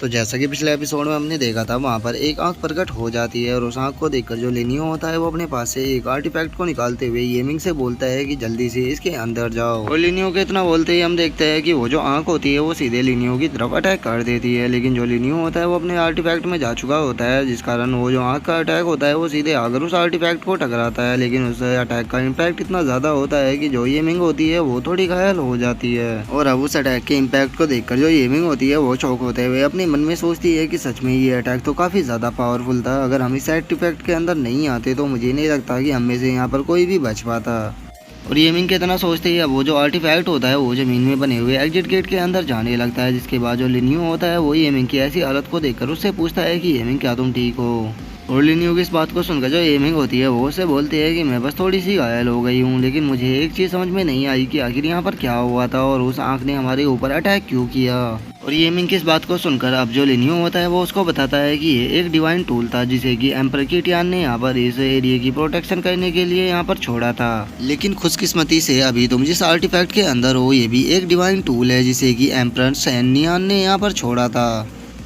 तो जैसा कि पिछले एपिसोड में हमने देखा था, वहाँ पर एक आंख प्रकट हो जाती है और उस आंख को देखकर जो लिनियो होता है वो अपने पास से एक आर्टिफैक्ट को निकालते हुए येमिंग से बोलता है कि जल्दी से इसके अंदर जाओ। और लिनियो के इतना बोलते ही हम देखते हैं कि वो जो आंख होती है वो सीधे लिनियो की तरफ अटैक कर देती है। लेकिन जो लिनियो होता है वो अपने आर्टिफैक्ट में जा चुका होता है, जिस कारण वो जो आंख का अटैक होता है वो सीधे आकर उस आर्टिफैक्ट को टकराता है। लेकिन उस अटैक का इम्पैक्ट इतना ज्यादा होता है कि जो येमिंग होती है वो थोड़ी घायल हो जाती है। और अब उस अटैक के इम्पैक्ट को देखकर जो येमिंग होती है वो शॉक होते हुए अपने मन में सोचती है कि सच में ये अटैक तो काफी ज्यादा पावरफुल था। अगर हम इस साइड इफेक्ट के अंदर नहीं आते तो मुझे नहीं लगता कि हम में से यहाँ पर कोई भी बच पाता। और येमिंग के इतना सोचते ही अब वो जो आर्टिफैक्ट होता है वो जमीन में बने हुए एग्जिट गेट के अंदर जाने लगता है। जिसके बाद जो लिनियो होता है वो येमिंग की ऐसी हालत को देखकर उससे पूछता है कि येमिंग क्या तुम ठीक हो। और लिनियो की इस बात को सुनकर जो येमिंग होती है वो उससे बोलती है कि मैं बस थोड़ी सी घायल हो गई हूँ, लेकिन मुझे एक चीज़ समझ में नहीं आई कि आखिर यहाँ पर क्या हुआ था और उस आंख ने हमारे ऊपर अटैक क्यों किया। और येमिंग की इस बात को सुनकर अब जो लिनियो होता है वो उसको बताता है कि ये एक डिवाइन टूल था जिसे कि एम्पर किटियान ने यहाँ पर इस एरिया की प्रोटेक्शन करने के लिए यहाँ पर छोड़ा था। लेकिन खुशकिस्मती से अभी तुम जिस आर्टिफैक्ट के अंदर हो ये भी एक डिवाइन टूल है जिसे कि एम्पर सैनियान ने यहाँ पर छोड़ा था।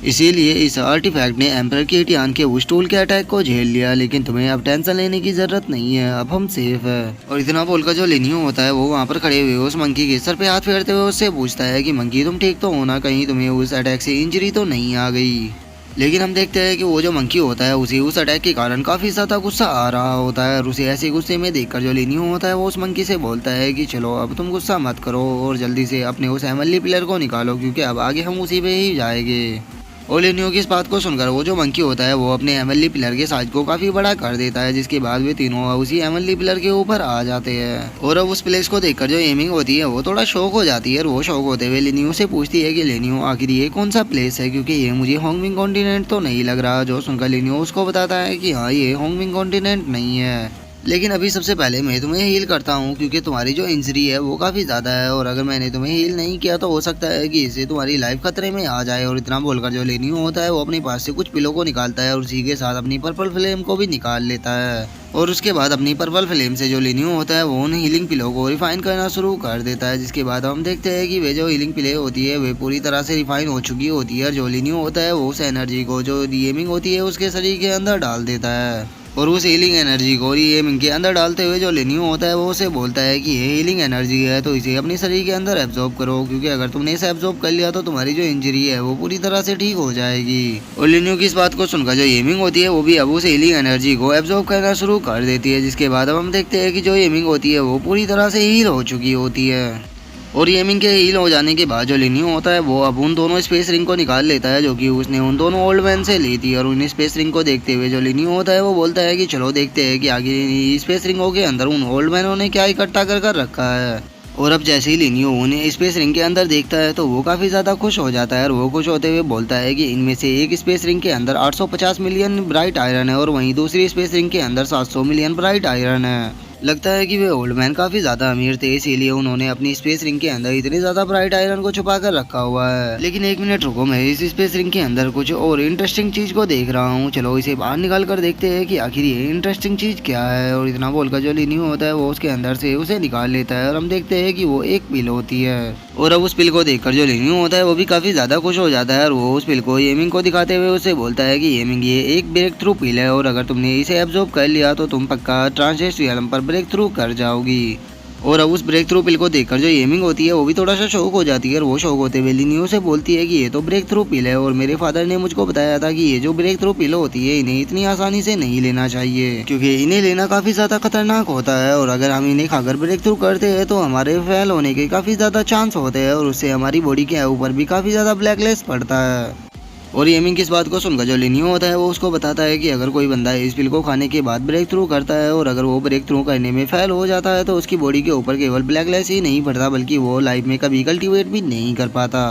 इसीलिए इस आर्टिफैक्ट ने एम्पर किटियान के उस टूल के अटैक को झेल लिया। लेकिन तुम्हें अब टेंशन लेने की जरूरत नहीं है, अब हम सेफ है। और इतना बोलकर जो लिनियो होता है वो वहाँ पर खड़े हुए उस मंकी के सर पे हाथ फेरते हुए उससे पूछता है कि मंकी तुम ठीक तो हो ना, कहीं तुम्हें उस अटैक से इंजरी तो नहीं आ गई। लेकिन हम देखते हैं कि वो जो मंकी होता है उसे उस अटैक के कारण काफी ज्यादा गुस्सा आ रहा होता है। और उसे ऐसे गुस्से में देखकर जो लिनियो होता है वो उस मंकी से बोलता है कि चलो अब तुम गुस्सा मत करो और जल्दी से अपने उस एमएलए पिलर को निकालो, क्योंकि अब आगे हम उसी पे ही जाएंगे। और लिनियो की इस बात को सुनकर वो जो मंकी होता है वो अपने एमएलए पिलर के साइज को काफी बड़ा कर देता है, जिसके बाद वे तीनों उसी एमएलए पिलर के ऊपर आ जाते हैं। और अब उस प्लेस को देखकर जो येमिंग होती है वो थोड़ा शौक हो जाती है और वो शौक होते हुए लिनियो से पूछती है कि लिनियो आखिर ये कौन सा प्लेस है, क्योंकि ये मुझे होंगमिंग कॉन्टिनेंट तो नहीं लग रहा। जो सुनकर लिनियो उसको बताता है कि हाँ ये होंगमिंग कॉन्टिनेंट नहीं है, लेकिन अभी सबसे पहले मैं तुम्हें हील करता हूँ क्योंकि तुम्हारी जो इंजरी है वो काफ़ी ज़्यादा है और अगर मैंने तुम्हें हील नहीं किया तो हो सकता है कि इससे तुम्हारी लाइफ खतरे में आ जाए। और इतना बोलकर जो लिनियो होता है वो अपने पास से कुछ पिलो को निकालता है और उसी के साथ अपनी पर्पल फ्लेम को भी निकाल लेता है। और उसके बाद अपनी पर्पल फ्लेम से जो लिनियो होता है वो उन हीलिंग पिलो को रिफाइन करना शुरू कर देता है। जिसके बाद हम देखते हैं कि वे जो हीलिंग पिले होती है वे पूरी तरह से रिफाइन हो चुकी होती है। जो लिनियो होता है वो उस एनर्जी को जो येमिंग होती है उसके शरीर के अंदर डाल देता है। और उस हीलिंग एनर्जी को येमिंग के अंदर डालते हुए जो लिनियो होता है वो उसे बोलता है कि ये हीलिंग एनर्जी है तो इसे अपने शरीर के अंदर एब्जॉर्ब करो, क्योंकि अगर तुमने इसे एब्जॉर्ब कर लिया तो तुम्हारी जो इंजरी है वो पूरी तरह से ठीक हो जाएगी। और लिनियो की इस बात को सुनकर जो येमिंग होती है वो भी अब उस हीलिंग एनर्जी को एब्जॉर्ब करना शुरू कर देती है। जिसके बाद अब हम देखते हैं कि जो येमिंग होती है वो पूरी तरह से हील हो चुकी होती है। और येमिंग के हील हो जाने के बाद जो लिनियो होता है वो अब उन दोनों स्पेस रिंग को निकाल लेता है जो कि उसने उन दोनों ओल्ड मैन से ली थी। और उन स्पेस रिंग को देखते हुए जो लिनियो होता है वो बोलता है कि चलो देखते हैं कि आगे स्पेस रिंगों के अंदर उन ओल्ड मैनों ने क्या इकट्ठा कर रखा है। और अब जैसे ही लिनियो उन्हें स्पेस रिंग के अंदर देखता है तो वो काफ़ी ज़्यादा खुश हो जाता है और वो खुश होते हुए बोलता है कि इनमें से एक स्पेस रिंग के अंदर 850 मिलियन ब्राइट आयरन है और वहीं दूसरी स्पेस रिंग के अंदर 700 मिलियन ब्राइट आयरन है। लगता है कि वे ओल्ड मैन काफ़ी ज़्यादा अमीर थे, इसीलिए उन्होंने अपनी स्पेस रिंग के अंदर इतनी ज़्यादा ब्राइट आयरन को छुपा कर रखा हुआ है। लेकिन एक मिनट रुको, मैं इस स्पेस रिंग के अंदर कुछ और इंटरेस्टिंग चीज़ को देख रहा हूँ, चलो इसे बाहर निकाल कर देखते हैं कि आखिर ये इंटरेस्टिंग चीज़ क्या है। और इतना बोलकर जो लिनियो होता है वो उसके अंदर से उसे निकाल लेता है और हम देखते हैं कि वो एक पिल होती है। और अब उस पिल को देखकर जो लिनियो होता है वो भी काफ़ी ज़्यादा खुश हो जाता है और वो उस पिल को येमिंग को दिखाते हुए उसे बोलता है कि येमिंग ये एक ब्रेक थ्रू पिल है और अगर तुमने इसे एब्जॉर्ब कर लिया तो तुम पक्का ट्रांसजेस्ट्रियम पर ब्रेक थ्रू कर जाओगी। और अब उस ब्रेक थ्रू पिल को देखकर जो येमिंग होती है वो भी थोड़ा सा शौक हो जाती है और वो शौक होते हुए लिनियो से बोलती है कि ये तो ब्रेक थ्रू पिल है और मेरे फादर ने मुझको बताया था कि ये जो ब्रेक थ्रू पिल होती है इन्हें इतनी आसानी से नहीं लेना चाहिए, क्योंकि इन्हें लेना काफ़ी ज़्यादा खतरनाक होता है और अगर हम इन्हें खाकर ब्रेक थ्रू करते हैं तो हमारे फेल होने के काफ़ी ज़्यादा चांस होते हैं और उससे हमारी बॉडी के ऊपर भी काफ़ी ज़्यादा ब्लैकलिस्ट पड़ता है। और येमिंग किस बात को सुनकर जो लिनियो होता है वो उसको बताता है कि अगर कोई बंदा इस पिल को खाने के बाद ब्रेक थ्रू करता है और अगर वो ब्रेक थ्रू करने में फेल हो जाता है तो उसकी बॉडी के ऊपर केवल ब्लैकलिस्ट ही नहीं पड़ता बल्कि वो लाइफ में कभी कल्टीवेट भी नहीं कर पाता।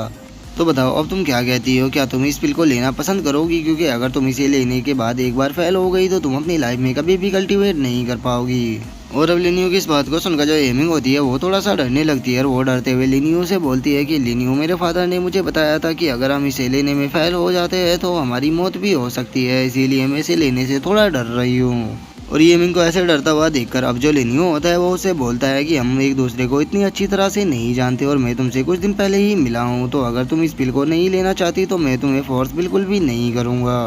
तो बताओ अब तुम क्या कहती हो, क्या तुम इस पिल को लेना पसंद करोगी, क्योंकि अगर तुम इसे लेने के बाद एक बार फेल हो गई तो तुम अपनी लाइफ में कभी भी कल्टीवेट नहीं कर पाओगी। और अब लिनियो की इस बात को सुनकर जो येमिंग होती है वो थोड़ा सा डरने लगती है और वो डरते हुए लिनियो से बोलती है कि लिनियो मेरे फादर ने मुझे बताया था कि अगर हम इसे लेने में फेल हो जाते हैं तो हमारी मौत भी हो सकती है, इसीलिए मैं इसे लेने से थोड़ा डर रही हूँ। और येमिंग को ऐसे डरता हुआ देखकर अब जो लिनियो होता है वो उसे बोलता है कि हम एक दूसरे को इतनी अच्छी तरह से नहीं जानते और मैं तुमसे कुछ दिन पहले ही मिला हूँ, तो अगर तुम इस पिल को नहीं लेना चाहती तो मैं तुम्हें फोर्स बिल्कुल भी नहीं करूँगा।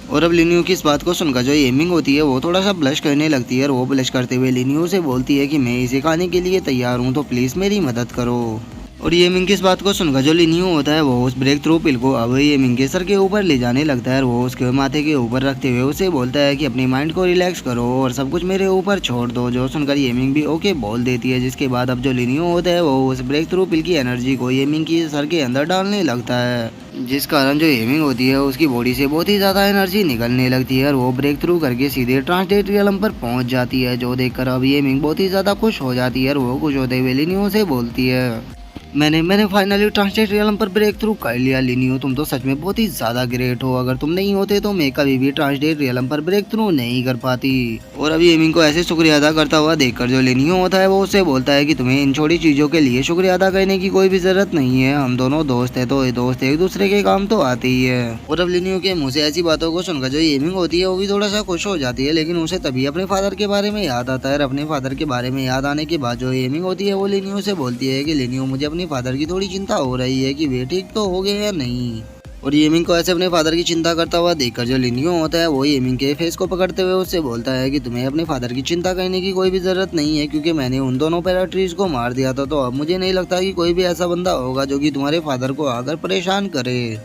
और अब लिनियो की इस बात को सुनकर जो येमिंग होती है वो थोड़ा सा ब्लश करने लगती है और वो ब्लश करते हुए लिनियो से बोलती है कि मैं इसे खाने के लिए तैयार हूँ, तो प्लीज़ मेरी मदद करो। और येमिंग की इस बात को सुनकर जो लिनियो होता है वो उस ब्रेक थ्रू पिल को अब येमिंग के सर के ऊपर ले जाने लगता है और वो उसके माथे के ऊपर रखते हुए उसे बोलता है कि अपनी माइंड को रिलैक्स करो और सब कुछ मेरे ऊपर छोड़ दो। जो सुनकर येमिंग भी ओके बोल देती है, जिसके बाद अब जो लिनियो होता है वो उस ब्रेक थ्रू पिल की एनर्जी को येमिंग की सर के अंदर डालने लगता है, जिस कारण जो येमिंग होती है उसकी बॉडी से बहुत ही ज़्यादा एनर्जी निकलने लगती है और वो ब्रेक थ्रू करके सीधे ट्रांसडेट रियलम पर पहुंच जाती है। जो देखकर अब येमिंग बहुत ही ज़्यादा खुश हो जाती है और वो खुश होते हुए लिनियो से बोलती है मैंने फाइनली ट्रांसलेट रियलम पर ब्रेक थ्रू कर लिया। लिनियो तुम तो सच में बहुत ही ज़्यादा ग्रेट हो, अगर तुम नहीं होते तो मैं कभी भी ट्रांसलेट रियलम पर ब्रेक थ्रू नहीं कर पाती। और अभी येमिंग को ऐसे शुक्रिया अदा करता हुआ देखकर जो लिनियो होता है वो उससे बोलता है कि तुम्हें इन छोटी चीज़ों के लिए शुक्रिया अदा करने की कोई भी ज़रूरत नहीं है, हम दोनों दोस्त हैं तो ये दोस्त एक दूसरे के काम तो आते ही है। और अब लिनियो के मुँह से ऐसी बातों को सुनकर जो येमिंग होती है वो भी थोड़ा सा खुश हो जाती है, लेकिन उसे तभी अपने फादर के बारे में याद आता है। अपने फादर के बारे में याद आने के बाद जो येमिंग होती है वो लिनियो से बोलती है कि लिनियो मुझे अपने फादर की थोड़ी चिंता हो रही है कि वे ठीक तो हो गए या नहीं। और येमिंग को ऐसे अपने फादर की चिंता करता हुआ देखकर जो लिनियो होता है वो येमिंग के फेस को पकड़ते हुए उससे बोलता है कि तुम्हें अपने फादर की चिंता करने की कोई भी जरूरत नहीं है, क्योंकि मैंने उन दोनों पैराट्रीज को मार दिया था, तो अब मुझे नहीं लगता कि कोई भी ऐसा बंदा होगा जो कि तुम्हारे फादर को आकर परेशान करे।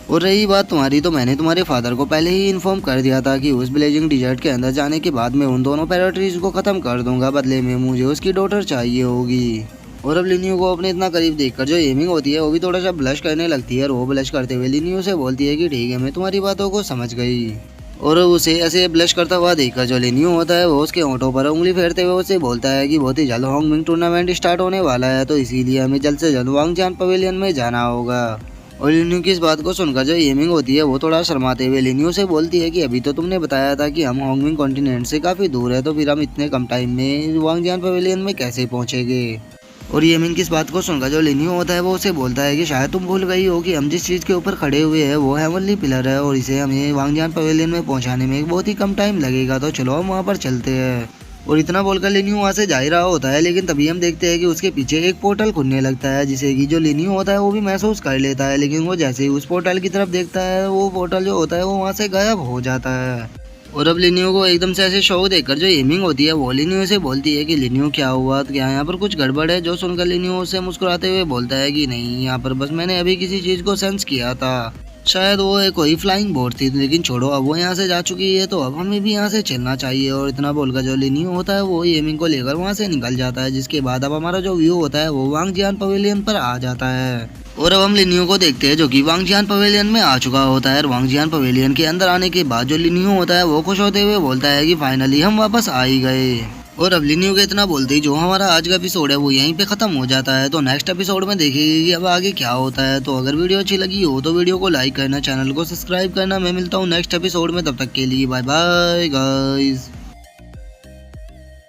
और रही बात तुम्हारी, तो मैंने तुम्हारे फादर को पहले ही इन्फॉर्म कर दिया था कि उस ब्लेजिंग डिजर्ट के अंदर जाने के बाद मैं उन दोनों पैराट्रीज को खत्म कर दूंगा, बदले में मुझे उसकी डॉटर चाहिए होगी। और अब लिनियो को अपने इतना करीब देखकर जो येमिंग होती है वो भी थोड़ा सा ब्लश करने लगती है और वो ब्लश करते हुए लिनियो से बोलती है कि ठीक है मैं तुम्हारी बातों को समझ गई। और उसे ऐसे ब्लश करता हुआ देखकर जो लिनियो होता है वो उसके होंठों पर उंगली फेरते हुए उसे बोलता है कि बहुत ही जल्द हॉन्गमिंग टूर्नामेंट स्टार्ट होने वाला है, तो इसीलिए हमें जल्द से जल्द वांगजान पवेलियन में जाना होगा। और लिनियो की इस बात को सुनकर जो येमिंग होती है वो थोड़ा शर्माते हुए लिनियो से बोलती है कि अभी तो तुमने बताया था कि हम हॉन्गमिंग कॉन्टिनेंट से काफ़ी दूर है, तो फिर हम इतने कम टाइम में वांगजान पवेलियन में कैसे पहुँचेंगे। और येमिंग की इस बात को सुनकर जो लिनियो होता है वो उसे बोलता है कि शायद तुम भूल गई हो कि हम जिस चीज़ के ऊपर खड़े हुए हैं वो हेवनली पिलर है और इसे हमें वांगजान पवेलियन में पहुंचाने में बहुत ही कम टाइम लगेगा, तो चलो हम वहां पर चलते हैं। और इतना बोलकर लिनियो वहाँ से जा ही रहा होता है, लेकिन तभी हम देखते हैं कि उसके पीछे एक पोर्टल खुलने लगता है, जिसे कि जो लिनियो होता है वो भी महसूस कर लेता है, लेकिन वो जैसे ही उस पोर्टल की तरफ देखता है वो पोर्टल जो होता है वो वहाँ से गायब हो जाता है। और अब लिनियो को एकदम से ऐसे शौक देखकर जो येमिंग होती है वो लिनियो से बोलती है कि लिनियो क्या हुआ, तो क्या यहाँ पर कुछ गड़बड़ है। जो सुनकर लिनियो उससे मुस्कुराते हुए बोलता है कि नहीं, यहाँ पर बस मैंने अभी किसी चीज़ को सेंस किया था, शायद वो कोई फ्लाइंग बोर्ड थी, लेकिन छोड़ो अब वो यहाँ से जा चुकी है तो अब हमें भी यहाँ से चलना चाहिए। और इतना बोलकर जो लिनियो होता है वो येमिंग को लेकर वहाँ से निकल जाता है, जिसके बाद अब हमारा जो व्यू होता है वो वांगजियान पवेलियन पर आ जाता है। और अब हम लिनियो को देखते हैं जो कि वांगजियान पवेलियन में आ चुका होता है। और वांगजियान पवेलियन के अंदर आने के बाद जो लिनियो होता है वो खुश होते हुए बोलता है कि फाइनली हम वापस आ ही गए। और अब लिनियो के इतना बोलते ही जो हमारा आज का एपिसोड है वो यहीं पे खत्म हो जाता है। तो नेक्स्ट एपिसोड में देखेंगे कि अब आगे क्या होता है। तो अगर वीडियो अच्छी लगी हो तो वीडियो को लाइक करना, चैनल को सब्सक्राइब करना। मैं मिलता हूँ नेक्स्ट एपिसोड में, तब तक के लिए बाय बाय गाइस।